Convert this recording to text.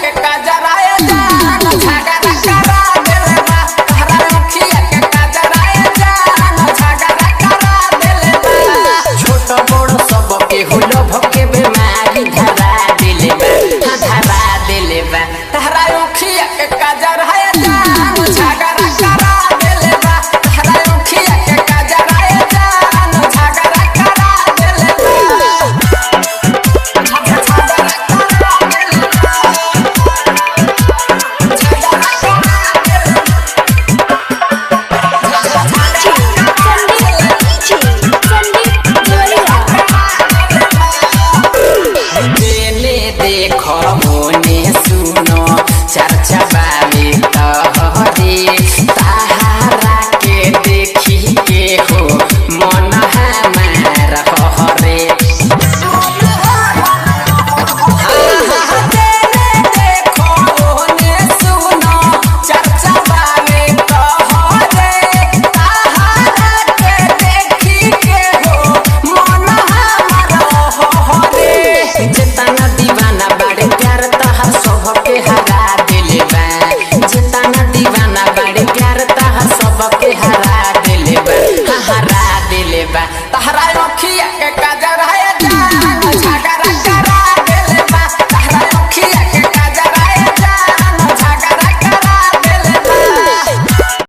के काजराए जान झगड़ा करा देले बा तारा मुखिया के काजराए जान झगड़ा करा देले बा छोट बड़ सब के होलो भके बीमारी धरा देले बा धरा देले बा